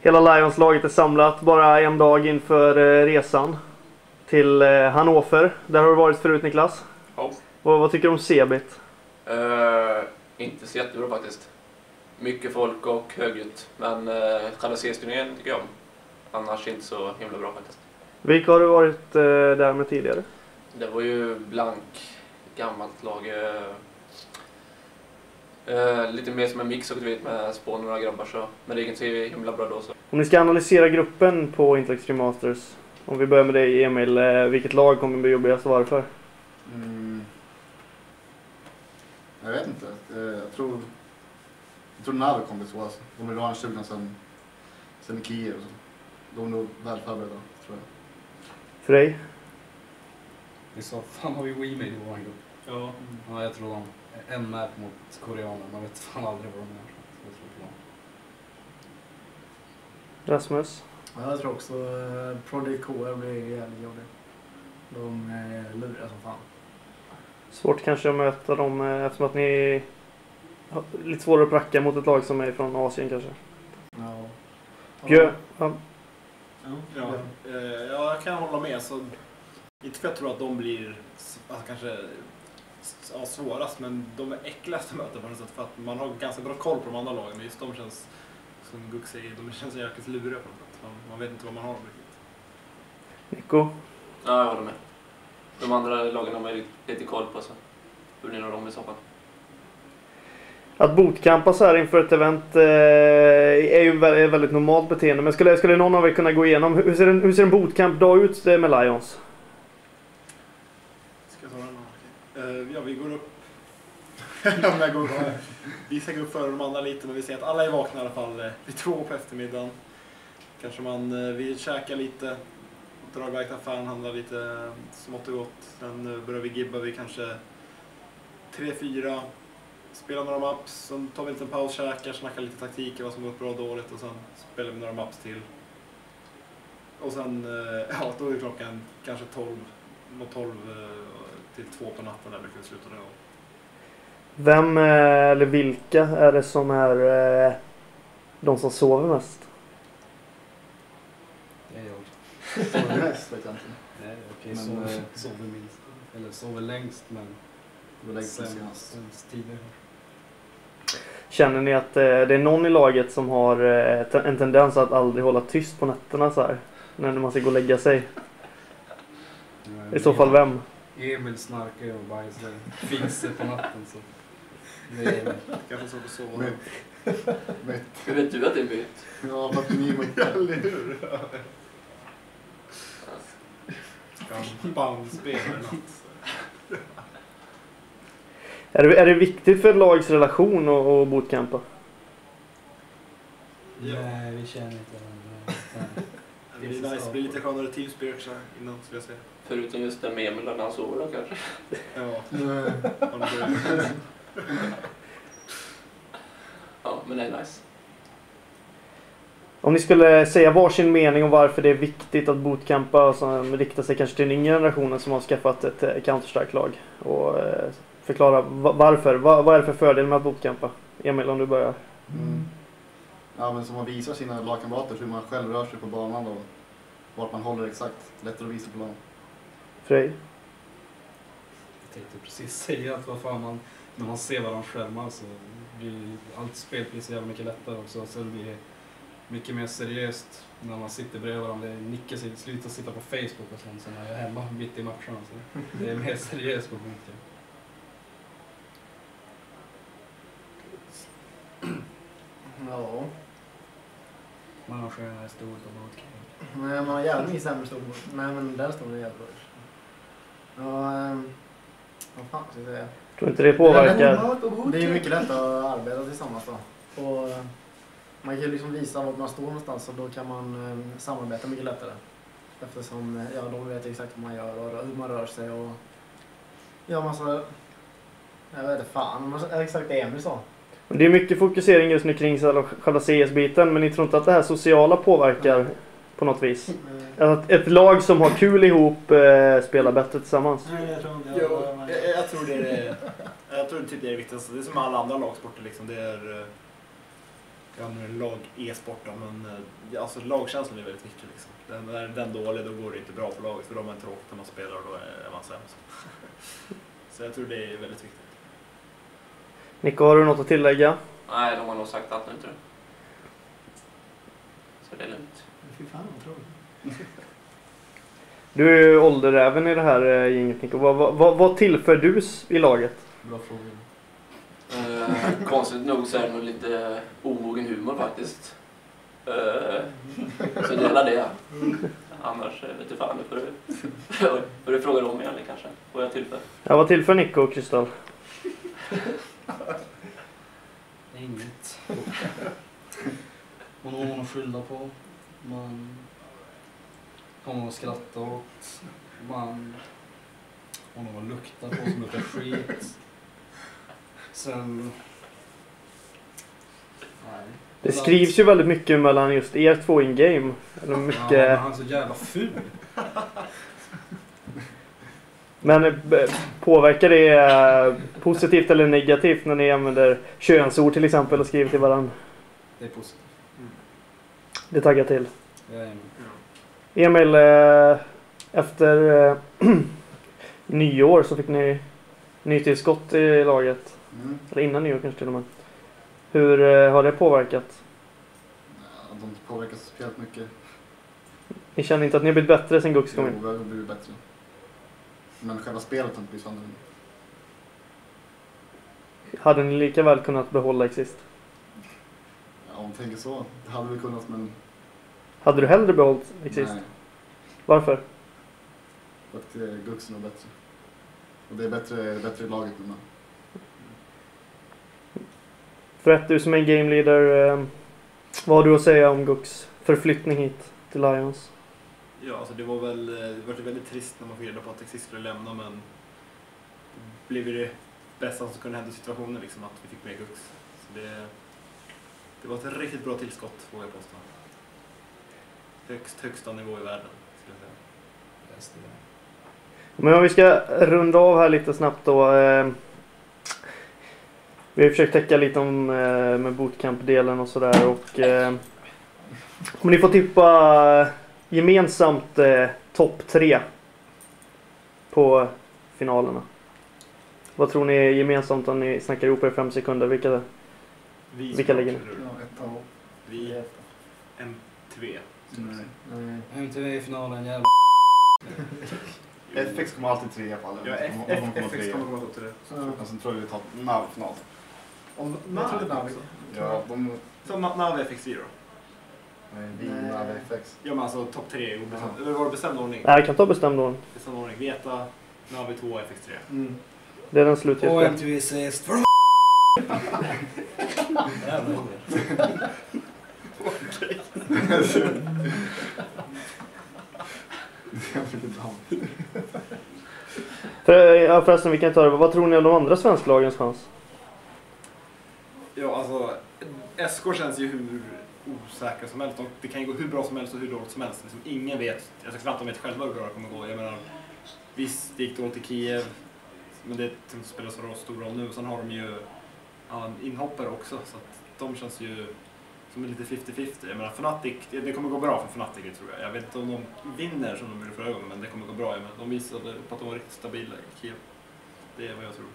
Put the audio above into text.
Hela Lions-laget är samlat bara en dag inför resan till Hannover. Där har du varit förut, Niklas. Ja. Vad tycker du om Cebit? Inte så jättebra faktiskt. Mycket folk och högljutt. Men själva CS-turneringen tycker jag om. Annars inte så himla bra faktiskt. Vilka har du varit där med tidigare? Det var ju blank, gammalt lag. Lite mer som en mix och du vet med Spawn och några grabbar så. Men det gick inte så himla bra då så. Om ni ska analysera gruppen på Intel Extreme Masters. Om vi börjar med dig, Emil. Vilket lag kommer bli jobbigast och varför? Jag vet inte. Jag tror Navi kommer bli så. Alltså. De vill ha en 20 sen i Kiev och så. De är nog väl förberedda, tror jag. För dig? Vi sa, fan har vi WeMade i vår grupp? Ja. Ja, jag tror de en map mot koreaner. Man vet fan aldrig vad de är. Jag tror på dem. Rasmus? Ja, jag tror också Project KR blir jävligt jobbig. De är luriga som fan. Svårt kanske att möta dem eftersom att ni har lite svårare att pracka mot ett lag som är från Asien kanske. Ja. Björn? Ja, jag kan hålla med. Så, inte för att jag tror att de blir kanske svårast, men de är äckligaste möten på något sätt. För att man har ganska bra koll på de andra lagen. Men just de känns, som Gugg säger, de känns jäkligt luriga på något sätt. Man vet inte vad man har riktigt. Nico? Ja, jag håller med. De andra lagen har man lite koll på så. Hur blir det dem i så fall? Att bootcampa så här inför ett event är ju ett väldigt normalt beteende. Men skulle någon av er kunna gå igenom hur ser en bootcamp-dag ut med Lions? Ska jag ta den? Ja, vi går upp. Vi ska gå upp före de andra lite, men vi ser att alla är vakna i alla fall vid 2 på eftermiddagen. Kanske vi käkar lite, drar iväg till affären, handlar lite smått och gott. Sen börjar vi gibba vid kanske 3-4. Spelar några maps, sen tar vi en liten paus, käkar, snackar lite taktiker, vad som gått bra och dåligt och sen spelar vi några maps till. Och sen, ja, då är klockan kanske 12 till 2 på natten där brukar vi sluta då. Vem eller vilka är det som är de som sover mest? Det är jag. Sover mest vet jag inte. Nej, okej, Men, sover minst. Eller sover längst, men det var senast. sämst tider. Känner ni att det är någon i laget som har en tendens att aldrig hålla tyst på nätterna så här? När man ska gå och lägga sig? I så fall vem? Emil snarkar och bajsar. Finns det på natten så. Det är Emil. Kanske så på sova. Vet. Hur vet du att det är bytt? Ja, för att ni var Eller hur? Bandspelare natt. Är det viktigt för ett lags relation att bootcampa? Nej, vi känner inte varandra. Det blir nice, det blir lite skönare teamspel också innan, skulle jag säga. Förutom just det med Emil när han sover då kanske. Ja. Ja, men det är nice. Om ni skulle säga varsin mening om varför det är viktigt att bootcampa som riktar sig kanske till den yngre generationen som har skaffat ett Counter-Strike-lag och förklara varför. Vad är det för fördel med att bootcampa? Emil, om du börjar. Ja, men som man visar sina lagkamrater hur man själv rör sig på banan och vart man håller exakt. Lättare att visa på banan. Frej? Jag tänkte precis säga att vad fan när man ser varandra skärmar så blir allt spelpris så jävla mycket lättare också. Så det blir mycket mer seriöst när man sitter bredvid varandra. Nicke slutar sitta på Facebook och sånt som jag är hemma mitt i matcherna. Så det är mer seriöst på bootcamp. Ja. Man har skönare stol på bootcamp. Men man har jävligt mycket sämre stol. Nej, men den stolen är jävligt bra. Ja, vad fan ska jag säga? Tror inte det påverkar? Det är ju mycket lättare att arbeta tillsammans då. Och man kan ju liksom visa vart man står någonstans och då kan man samarbeta mycket lättare. Eftersom de vet exakt vad man gör och hur man rör sig och ja, massa, jag vet inte fan, exakt det Emil sa. Det är mycket fokusering just nu kring själva CS-biten, men ni tror inte att det här sociala påverkar på något vis? Att ett lag som har kul ihop spelar bättre tillsammans? Nej, jag tror inte. Jag tror det är. Jag tror typ det är viktigt. Det är som alla andra lagsporter liksom. Det är Ja, nu är det lag e-sport då, men alltså lagkänslan är väldigt viktig liksom. När den dålig, då går det inte bra för laget, för de är tråkigt när man spelar och då är man sämst. Så jag tror det är väldigt viktigt. Nico, har du något att tillägga? Nej, de har nog sagt allt nu, tror jag. Så det är lugnt. Fy fan, vad tror du? Du är ju ålderäven i det här gänget, Nico. Vad tillför du i laget? Bra fråga. Konstigt nog så är det nog lite omogen humor faktiskt. Så delar det. Annars vet du fan, nu får du fråga dem igen kanske. Vad jag tillför. Ja, vad tillför Nico och Kristall? Inget. Man har någon att skylla på. Man har någon att skratta åt. Man har någon att lukta på som luktar skit. Sen... Nej. Det skrivs ju väldigt mycket mellan just er två in-game. Eller mycket... Ja, men han är så jävla ful. Men påverkar det positivt eller negativt när ni använder könsord till exempel och skriver till varandra? Det är positivt. Det taggar till. Jag är Emil, efter nyår så fick ni nytillskott i laget. Eller innan nyår kanske till och med. Hur har det påverkat? Ja, de påverkas speciellt mycket. Ni känner inte att ni har blivit bättre sen Gux kom Jo, in? vi har blivit bättre. Men själva spelet har inte blivit så annorlunda. Hade ni lika väl kunnat behålla Exist? Ja, om man tänker så. Det hade vi kunnat, men... Hade du hellre behållit Exist? Nej, Varför? för att Guxen är bättre. Och det är bättre i laget nu. För att du som är en game leader, vad har du att säga om Gux förflyttning hit till Lions? Ja, alltså det var väldigt trist när man fick reda på att Exist skulle lämna, men det blev det bästa som kunde hända i situationen, liksom, att vi fick med Gux. Så det var ett riktigt bra tillskott, vågar jag påstå. Högsta nivå i världen, skulle jag säga. Men om vi ska runda av här lite snabbt då. Vi har försökt täcka lite om med bootcamp-delen och sådär. Och om ni får tippa gemensamt topp 3 på finalerna. Vad tror ni är gemensamt om ni snackar ihop er 5 sekunder? Vilka ligger ni? Ja, ett av. Vi M3. Nej. MTV i finalen, jävla... FX kommer alltid trea på alla. Ja, FX kommer komma till det. Ja. Och sen tror jag vi tar NAV-final. Jag trodde Navi. Ja, de... Så Navi FX0 då? Vi Nej. NAV FX. Ja, men alltså topp 3 är obestämd. Eller var det bestämd ordning? Nej, jag kan ta bestämd ordning. Bestämd ordning. Veta, Navi 2 och FX3. Mm. Det är den Och slutgiltiga. MTV sist. Jävla Förresten, vi kan ta det. Vad tror ni om de andra svensklagens chans? Ja, alltså SK känns ju hur osäkra som helst. Det kan ju gå hur bra som helst och hur dåligt som helst. Liksom, ingen vet, jag tror knappt de vet själva hur bra det kommer gå. Jag menar, visst det gick dåligt i Kiev, men det spelar så stor roll nu. Och sen har de ju inhoppare också, så att de känns ju som är lite 50-50. Jag menar, Fnatic, det kommer gå bra för Fnatic, tror jag. Jag vet inte om de vinner som de gjorde förra gången, men det kommer gå bra. Jag menar, de visade på att de var riktigt stabila i Kiev. Det är vad jag tror.